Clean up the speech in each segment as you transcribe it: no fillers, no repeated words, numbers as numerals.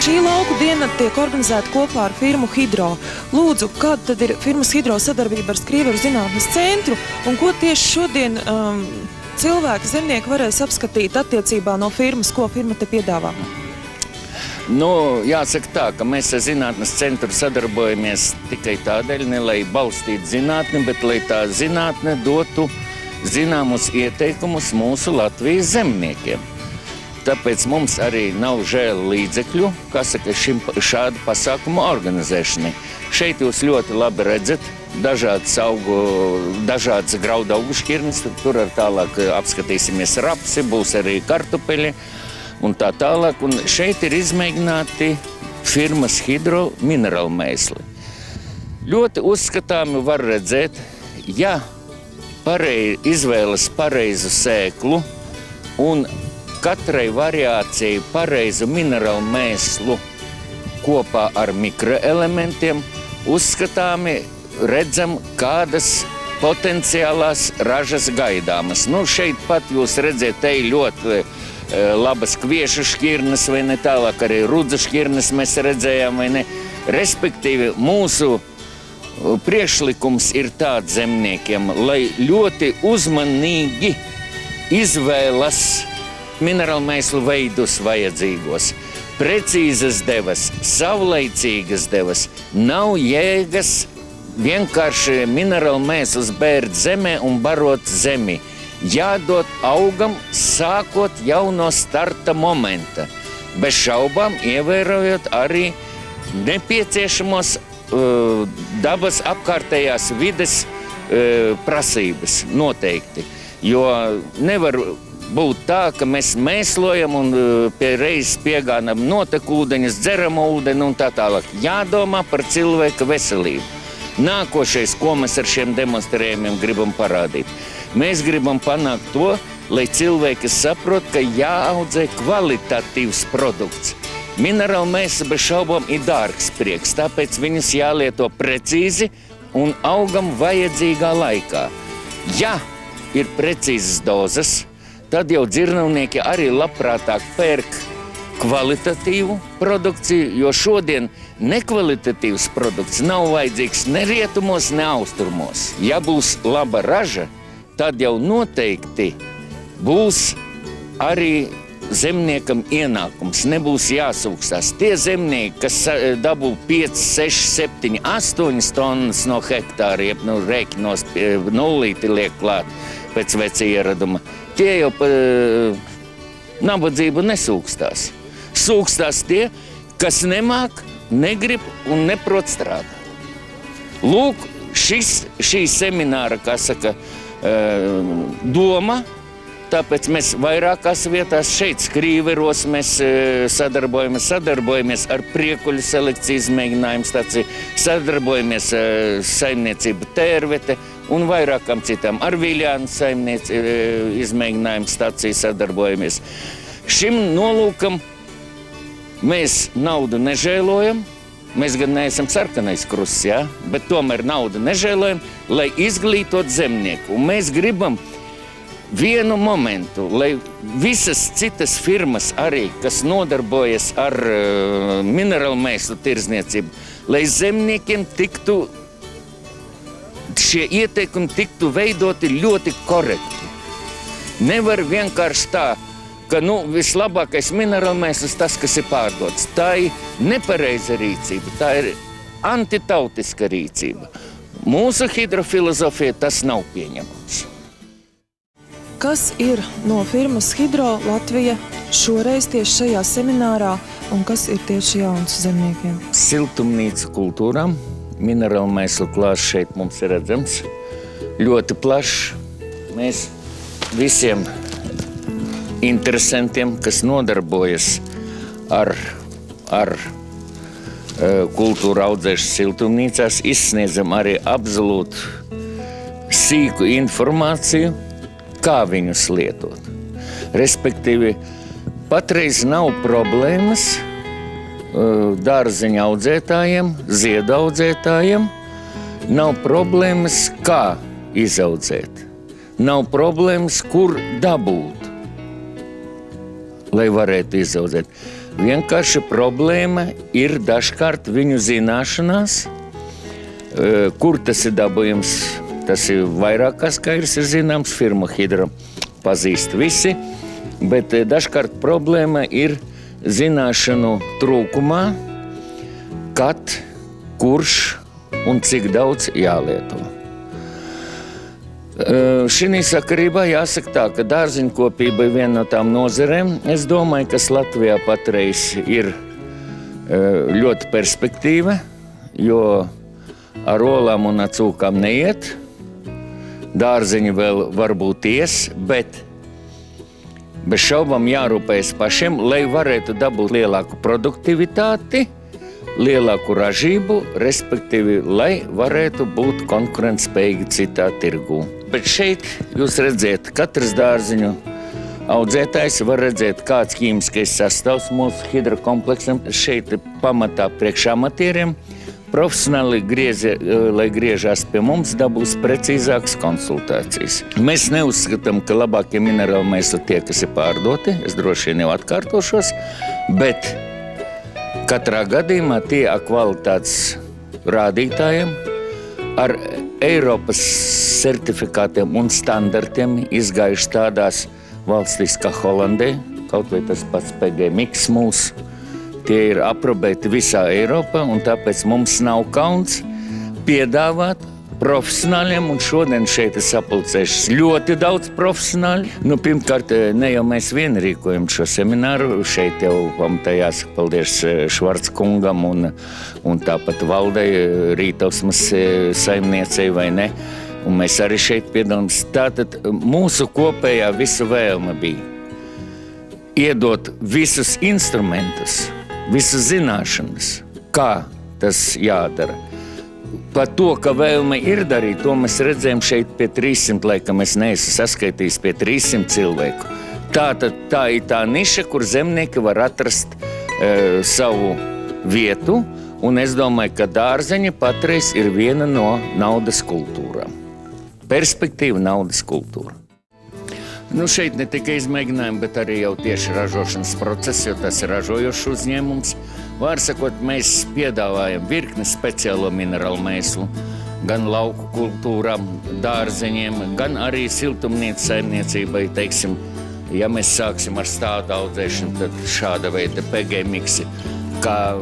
Šī lauku diena tiek organizēta kopā ar firmu Hidro. Lūdzu, kāda tad ir firmas Hidro sadarbība ar Skrīveru zinātnes centru un ko tieši šodien cilvēki, zemnieki varēs apskatīt attiecībā no firmas, ko firma te piedāvā? Jāsaka tā, ka mēs ar zinātnes centru sadarbojamies tikai tādēļ, ne lai balstītu zinātni, bet lai tā zinātne dotu zināmus ieteikumus mūsu Latvijas zemniekiem. Tāpēc mums arī nav žēl līdzekļu, šādu pasākumu organizēšanai. Šeit jūs ļoti labi redzat dažādas graudaugu šķirnes, tur ar tālāk apskatīsimies rapsi, būs arī kartupeļi un tā tālāk. Un šeit ir izmēģināti firmas Hidro minerālu mēsli. Ļoti uzskatāmi var redzēt, ja izvēlas pareizu sēklu un katrai variācijai pareizu minerālu mēslu kopā ar mikroelementiem, uzskatāmi redzam, kādas potenciālās ražas gaidāmas. Šeit pat jūs redzēt, te ļoti labas kviešu šķirnes, vai ne, tālāk arī rudzu šķirnes mēs redzējām, vai ne. Respektīvi, mūsu priekšlikums ir tāds zemniekiem, lai ļoti uzmanīgi izvēlas minerālu mēslu veidus vajadzīgos. Precīzas devas, savlaicīgas devas, nav jēgas vienkārši minerālu mēslus bērt zemē un barot zemi. Jādod augam sākot jau no starta momenta, bez šaubām ievērojot arī nepieciešamos dabas apkārtējās vides prasības noteikti. Jo nevar būt tā, ka mēs mēslojam un pie reizes piegānam notekūdeņus, dzeramo ūdeni un tā tālāk. Jādomā par cilvēka veselību. Nākošais, ko mēs ar šiem demonstrējumiem gribam parādīt. Mēs gribam panākt to, lai cilvēki saprot, ka jāaudzē kvalitatīvs produkts. Minerālu mēsli bez šaubām ir dārgs prieks, tāpēc viņus jālieto precīzi un augam vajadzīgā laikā. Ja ir precīzas dozes, tad jau dzirnavnieki arī labprātāk pērk kvalitatīvu produkciju, jo šodien nekvalitatīvs produkts nav vajadzīgs ne rietumos, ne austrumos. Ja būs laba raža, tad jau noteikti būs arī zemniekam ienākums, nebūs jāsūkstās. Tie zemnieki, kas dabū 5, 6, 7, 8 tonnas no hektāra, jeb rēķinos nullīti liek klāt pēc veci ieraduma, tie jau par nabadzību nesūkstās. Sūkstās tie, kas nemāk, negrib un neprot strādāt. Lūk, šī semināra, doma, tāpēc mēs vairākās vietās šeit Skrīveros mēs sadarbojamies ar Priekuļu selekciju izmēģinājumu staciju, sadarbojamies saimniecību Tērvete un vairākām citām. Ar Viļānu izmēģinājumu staciju sadarbojamies. Šim nolūkam mēs naudu nežēlojam. Mēs gan neesam sarkanais krusts, ja? Bet tomēr naudu nežēlojam, lai izglītot zemnieku. Un mēs gribam vienu momentu, lai visas citas firmas arī, kas nodarbojas ar minerālu mēslu tirdzniecību, lai zemniekiem šie ieteikumi tiktu veidoti ļoti korekti. Nevar vienkārši tā, ka vislabākais minerālu mēsls tas, kas ir pārdots. Tā ir nepareiza rīcība, tā ir antitautiska rīcība. Mūsu hidrofilozofija tas nav pieņemams. Kas ir no firmas Hidro Latvija šoreiz tieši šajā seminārā un kas ir tieši jauns zemniekiem? Siltumnīca kultūrām. Minerālu mēslu klāsts šeit mums ir redzams. Ļoti plašs. Mēs visiem interesantiem, kas nodarbojas ar kultūru audzēšanu siltumnīcās, izsniedzam arī absolūti sīku informāciju, kā viņus lietot. Respektīvi, patreiz nav problēmas dārzeņa audzētājiem, ziedu audzētājiem, nav problēmas, kā izaudzēt. Nav problēmas, kur dabūt. lai varētu izaudzēt. Vienkārši problēma ir dažkārt viņu zināšanās, kur tas ir dabūjams. Tas ir vairāk kā skaidrs, ir zināms, firma Hidro pazīst visi, bet dažkārt problēma ir zināšanu trūkumā, kad, kurš un cik daudz jālieto. Šī sakarībā jāsaka tā, ka dārziņkopība ir viena no tām nozarēm. Es domāju, kas Latvijā patreiz ir ļoti perspektīva, jo ar olām un ar cūkām neiet. Dārziņi vēl varbūt ies, bet bez šaubām jārūpējas pašiem, lai varētu dabūt lielāku produktivitāti, lielāku ražību, respektīvi, lai varētu būt konkurentspējīgi citā tirgū. Bet šeit jūs redzēt, katrs dārziņu audzētājs var redzēt, kāds ķīmiskais sastāvs mūsu hidrokompleksam. Šeit pamatā priekš amatieriem. Profesionāli, lai griežās pie mums, dabūs precīzākas konsultācijas. Mēs neuzskatām, ka labākie minerāli mēsli tie, kas ir pārdoti, es droši vien jau atkārtošos, bet katrā gadījumā tie ar kvalitātes rādītājiem, ar Eiropas certifikātiem un standartiem izgājuši tādās valstīs kā Holandē, kaut vai tas pats PG Mix mūsu. Tie ir aprobēti visā Eiropā, un tāpēc mums nav kauns piedāvāt profesionāļiem, un šodien šeit ir sapulcējušies ļoti daudz profesionāļu. Pirmkārt, ne jau mēs vien rīkojam šo semināru, šeit jau pamatā jāsaka paldies Švarc kungam un tāpat valdei, Rītausmas saimniecei vai ne, un mēs arī šeit piedalāmies. Tātad mūsu kopējā visa vēlme bija iedot visus instrumentus, visas zināšanas, kā tas jādara. Par to, ka vēlme ir darīt, to mēs redzējām šeit pie 300, laikam es neesmu saskaitījis pie 300 cilvēku. Tātad tā ir tā niša, kur zemnieki var atrast savu vietu, un es domāju, ka dārzeņi patreiz ir viena no naudas kultūrām. Perspektīva naudas kultūra. Šeit ne tikai izmēģinājumi, bet arī jau tieši ražošanas process, jo tas ir ražojošs uzņēmums. Vārsakot, mēs piedāvājam virkni speciālo minerālu mēslu, gan lauku kultūram, dārzeņiem, gan arī siltumnīcas saimniecībai, teiksim, ja mēs sāksim ar stādu audzēšanu, tad šāda veida PG miksi, kā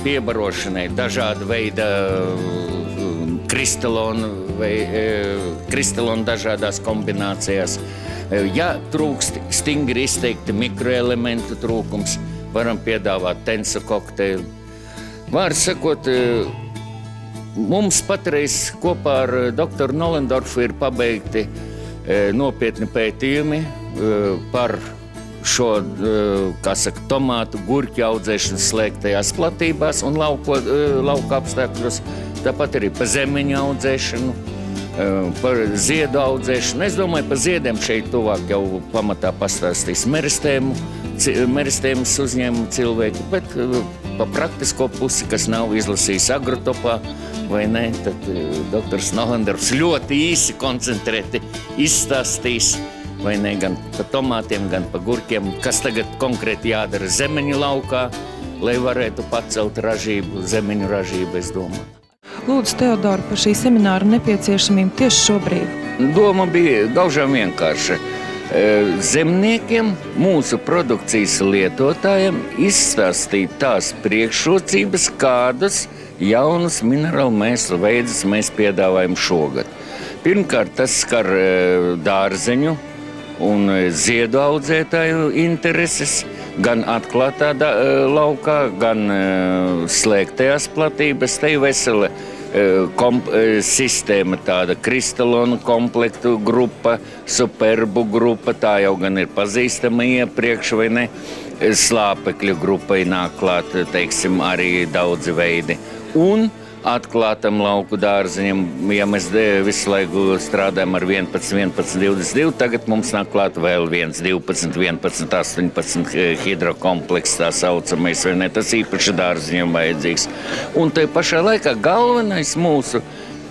piebarošanai, dažāda veida kristalonu dažādās kombinācijās. Ja trūkst stingri izteikti mikroelementu trūkums, varam piedāvāt tensu kokteili. Vārds sakot, mums patreiz kopā ar doktoru Nolendorfu ir pabeigti nopietni pētījumi par šo, kā saka, tomātu, gurķu audzēšanu slēgtajās platībās un lauka apstākļos, tāpat arī pa zemeņu audzēšanu, par ziedu audzēšanu. Es domāju, par ziediem šeit tuvāk jau pamatā pastāstīs meristēmas uzņēmumu cilvēki, bet pa praktisko pusi, kas nav izlasījis agrotopā vai ne, tad doktors Nolendorfs ļoti īsi koncentrēti izstāstīs, vai ne, gan pa tomātiem, gan pa gurkiem, kas tagad konkrēti jādara zemeņu laukā, lai varētu pacelt ražību, zemeņu ražību, es domāju. Lūdzu, Teodora, par šī semināra nepieciešamību tieši šobrīd. Doma bija gaužām vienkārša. Zemniekiem, mūsu produkcijas lietotājiem izstāstīt tās priekšrocības, kādas jaunus minerālu mēslu veidus mēs piedāvājam šogad. Pirmkārt, tas skar dārzeņu un ziedu audzētāju intereses, gan atklātā laukā, gan slēgtajās platības. Te ir vesela sistēma tāda, kristalonu komplektu grupa, superbu grupa, tā jau gan ir pazīstama iepriekš, vai ne? Slāpekļu grupai nāk klāt, teiksim, arī daudzi veidi. Un atklātam lauku dārziņam, ja mēs visu laiku strādājam ar 11, 11, 22, tagad mums nāk klāt vēl 1, 12, 11, 18 hidrokompleks, tā saucamais, vai ne, tas īpaši dārziņam vajadzīgs. Un tai pašā laikā galvenais mūsu,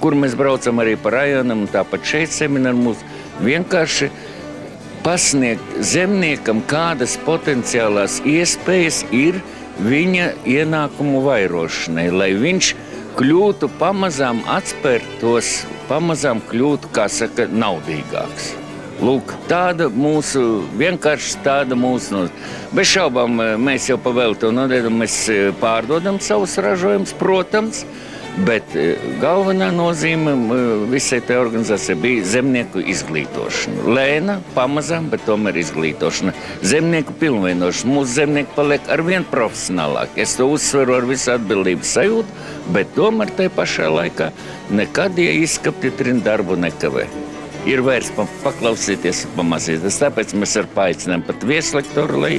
kur mēs braucam arī pa rajonam, un tāpat šeit semināru mūsu, vienkārši pasniegt zemniekam, kādas potenciālās iespējas ir viņa ienākumu vairošanai, lai viņš kļūtu pamazām atspērtos, pamazām kļūtu, kā saka, naudīgāks. Lūk, tāda mūsu, vienkārši tāda mūsu, bez šaubām mēs jau pavēlto nodeļu, mēs pārdodam savus ražojumus, protams, bet galvenā nozīme visai tai organizācijai bija zemnieku izglītošana. Lēna, pamazām, bet tomēr izglītošana. Zemnieku pilnveinošana. Mūsu zemnieki paliek arvien profesionālāk. Es to uzsveru ar visu atbildības sajūtu, bet tomēr tai pašā laikā nekad, ja izskapti trin darbu nekavē. Ir vairs paklausīties un pamācīties. Tāpēc mēs ar paaicinām pat vieslektoru, lai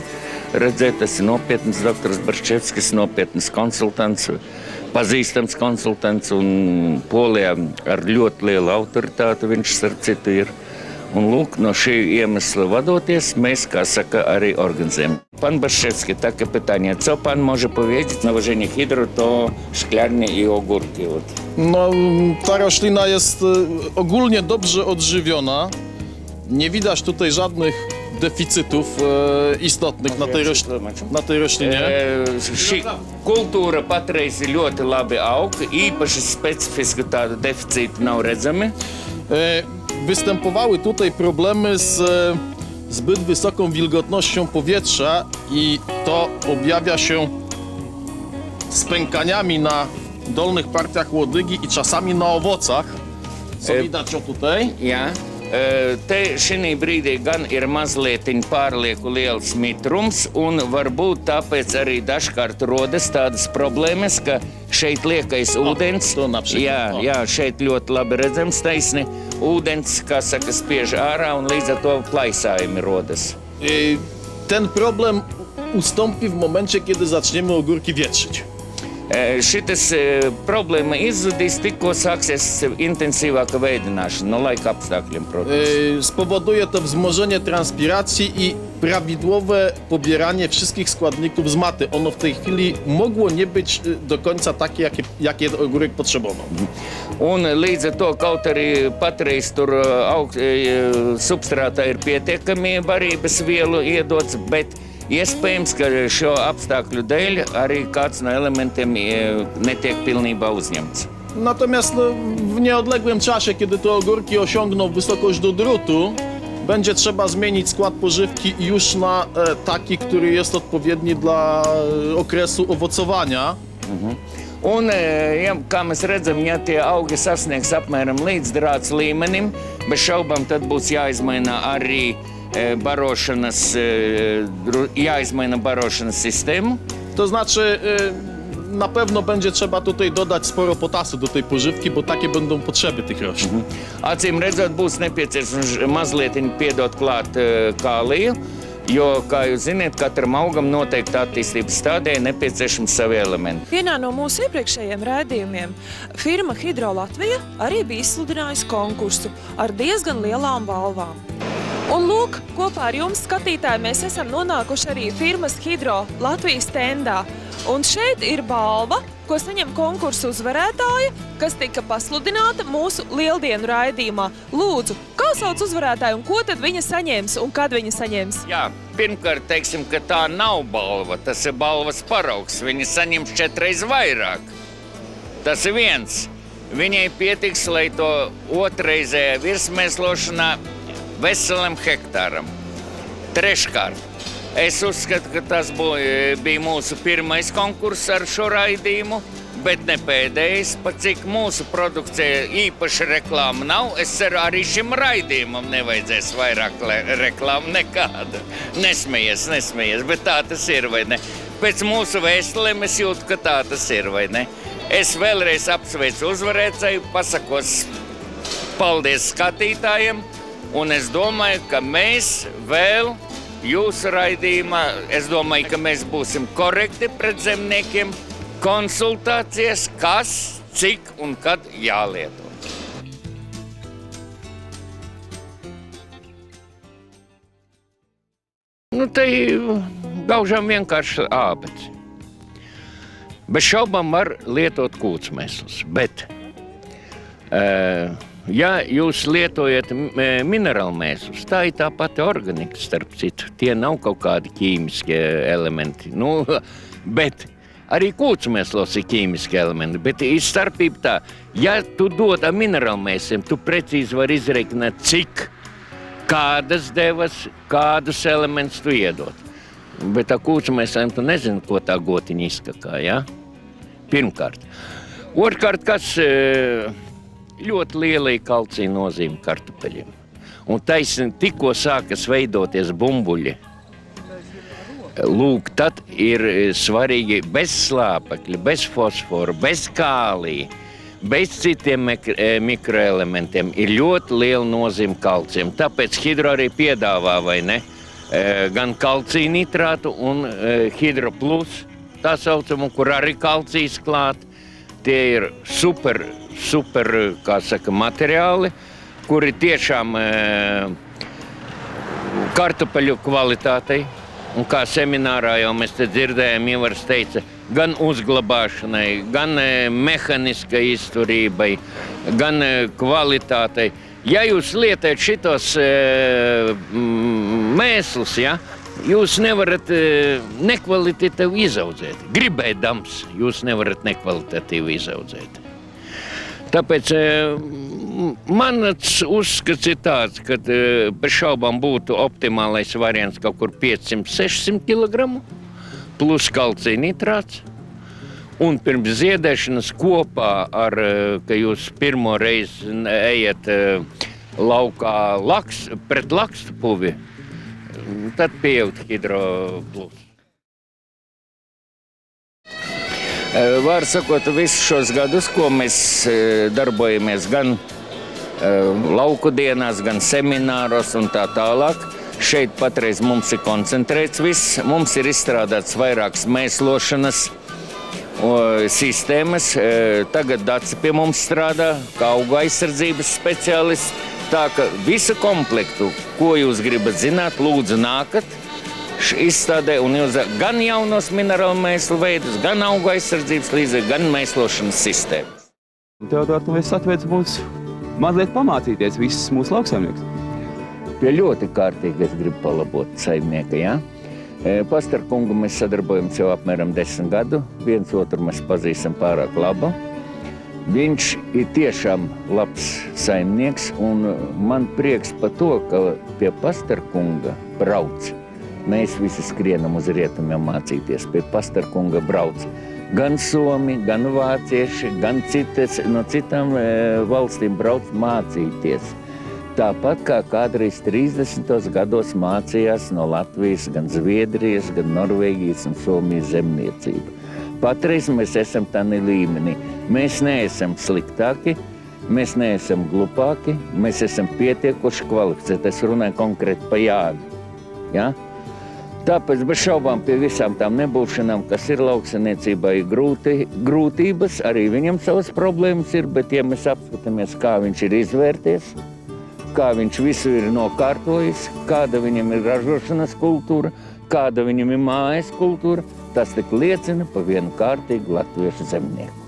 redzētu, tas ir nopietns doktors Barščevskis, nopietns konsultants, pazīstams konsultants, un Polijā ar ļoti lielu autoritāti viņš starp citu ir. Un lūk, no šī iemesla vadoties, mēs, kā saka, arī organizujем. Pan Barščevski, takie pytanie. Co pan może powiedzieć na ważenie hydro, to szklarnie i ogórki? No, ta roślina jest ogólnie dobrze odżywiona. Nie widać tutaj żadnych deficytów istotnych na tej roślinie. Šī kultūra patreiz ir ļoti labi aug, īpaši specifiski tādu deficītu nav redzami. Występowały tutaj problemy z zbyt wysoką wilgotnością powietrza i to objawia się spękaniami na dolnych partiach łodygi i czasami na owocach, co widać o tutaj. Jā. Te šī brīdī gan ir mazlietiņ pārlieku liels mitrums, un varbūt tāpēc arī dažkārt rodas tādas problēmas, ka šeit liekais ūdens, jā, šeit ļoti labi redzams taisni, ūdens, kā saka, spiež ārā, un līdz ar to plaisājumi rodas. Ten problem ustąpi w momencie, kiedy zaczniemy ogórki wietrzyć. Šitas problēma izzudīs, tikko sāksies intensīvāka veidināšana, no laika apstākļiem, protams. Spowoduje to wzmożenie transpiracji i prawidłowe pobieranie wszystkich składników z maty. Ono w tej chwili mogło nie być do końca takie, jakie ogórek potrzebował. Un līdz ar to, kaut arī patreiz tur substrātā ir pietiekami barības vielu iedots, bet iespējams, ka šo apstākļu dēļ arī kāds no elementiem netiek pilnībā uzņemts. Natomiast w nieodległym czasie, kiedy te ogórki osiągną wysokość do drutu, będzie trzeba zmienić skład pożywki już na taki, który jest odpowiedni dla okresu owocowania. Un, ja, kā mēs redzam, ja tie augi sasniegs apmēram līdz drāts līmenim, bez šaubām tad būs jāizmaina arī jāizmaina barošanas systēmu. To znaczy, na pewno będzie trzeba tutaj dodać sporo potasu do tej pożywki, bo takie będą potrzeby tych roślin. Acīm redzot, būs nepieciešams mazlietiņ piedot klāt kāliju, jo, kā jūs ziniet, katram augam noteikti attīstības stādē nepieciešams savi elementi. Vienā no mūsu iepriekšējiem raidījumiem firma Hydro Latvija arī bija izsludinājusi konkursu ar diezgan lielām balvām. Un lūk, kopā ar jums, skatītāji, mēs esam nonākuši arī firmas Hydro Latvijas stendā. Un šeit ir balva, ko saņem konkursu uzvarētāja, kas tika pasludināta mūsu lieldienu raidījumā. Lūdzu, kā sauc uzvarētāju un ko tad viņa saņems un kad viņa saņems? Jā, pirmkārt teiksim, ka tā nav balva, tas ir balvas paraugs. Viņa saņems 4 reizes vairāk. Tas ir viens. Viņai pietiks, lai to otrreizējā virsmēslošanā veselam hektāram. Treškārt, es uzskatu, ka tas bija mūsu pirmais konkurss ar šo raidījumu, bet ne pēdējais, pat cik mūsu produkcija īpaši reklāma nav. Es ceru, arī šim raidījumam nevajadzēs vairāk reklāma nekāda. Nesmējies, bet tā tas ir, vai ne? Pēc mūsu vēstulēm es jūtu, ka tā tas ir, vai ne? Es vēlreiz apsveicu uzvarētāju, pasakos paldies skatītājiem, un es domāju, ka mēs vēl jūsu raidījumā, es domāju, ka mēs būsim korekti pret zemniekiem, konsultācijas, kas, cik un kad jālieto. Nu, te gaužam vienkārši ābeci. Bez šaubām var lietot kūtsmēslus, bet Ja jūs lietojat minerālu mēslus, tā ir tā pati organika, starp citu. Tie nav kaut kādi ķīmiskie elementi. Nu, bet arī kūcu mēslos ir ķīmiski elementi. Bet ir starpība tā, ja tu dod ar minerālu mēsliem, tu precīzi vari izreikināt, cik, kādas devas, kādus elementus tu iedod. Bet ar kūcu mēsliem tu nezini, ko tā gotiņa izskakā, ja? Pirmkārt. Otrkārt, kas... ļoti liela kalcija nozīme kartupeļiem. Un taisni tikko sākas veidoties bumbuļi. Lūk, tad ir svarīgi bez slāpekļa, bez fosforu, bez kālija, bez citiem mikroelementiem ir ļoti liela nozīme kalcijam. Tāpēc hidro arī piedāvā, vai ne, gan kalcija nitrātu un hidro plus, tā saucamu, kur arī kalcijas klāt. Tie ir super, kā saka, materiāli, kuri tiešām kartupeļu kvalitātei, un kā seminārā jau mēs te dzirdējām, Ivars teica, gan uzglabāšanai, gan mehaniskai izturībai, gan kvalitātei. Ja jūs lietojat šitos mēslus, ja, jūs nevarat nekvalitatīvi izaudzēt. Gribēdams, jūs nevarat nekvalitatīvi izaudzēt. Tāpēc mans uzskats ir tāds, ka bez šaubām būtu optimālais variants kaut kur 500–600 kg, plus kalcija nitrāts. Un pirms ziedēšanas kopā ar, ka jūs pirmo reizi ejat laukā pret lakstu puvi, tad pieaugt hidro plus. Var sakot, visus šos gadus, ko mēs darbojamies gan lauku dienās, gan semināros un tā tālāk, šeit patreiz mums ir koncentrēts viss. Mums ir izstrādāts vairākas mēslošanas sistēmas. Tagad Daci pie mums strādā, kā auga aizsardzības speciālists. Tā ka visu komplektu, ko jūs gribat zināt, lūdzu nākat izstādē un jūs gan jaunos minerālu mēslu veidus, gan auga aizsardzības līdzekļus, gan mēslošanas sistēmas. Teodor, tu esi atveicis mūs mazliet pamācīties visus mūsu lauksaimniekus. Pie ļoti kārtīgi es gribu palabot saimnieka, jā. Pastar kungu mēs sadarbojamies jau apmēram 10 gadu. Viens otru mēs pazīstam pārāk labu. Viņš ir tiešām labs saimnieks, un man prieks par to, ka pie Pastar kunga brauc. Mēs visi skrienam uz rietumiem mācīties. Pie Pastar kunga brauc gan somi, gan vācieši, gan no citām valstīm brauc mācīties. Tāpat kā kādreiz 30. gados mācījās no Latvijas, gan Zviedrijas, gan Norvēģijas un Somijas zemniecība. Patreiz mēs esam tādā līmenī. Mēs neesam sliktāki, mēs neesam glupāki, mēs esam pietiekoši kvalificēti. Es runāju konkrēti par Jāni. Ja? Tāpēc bez šaubām pie visām tām nebūšanām, kas ir lauksaniecībā, ir grūtības, arī viņam savas problēmas ir, bet ja mēs apskatāmies, kā viņš ir izvērties, kā viņš visu ir nokārtojis, kāda viņam ir ražošanas kultūra, kāda viņam ir mājas kultūra, tas tik liecina par vienu kārtīgu latviešu zemnieku.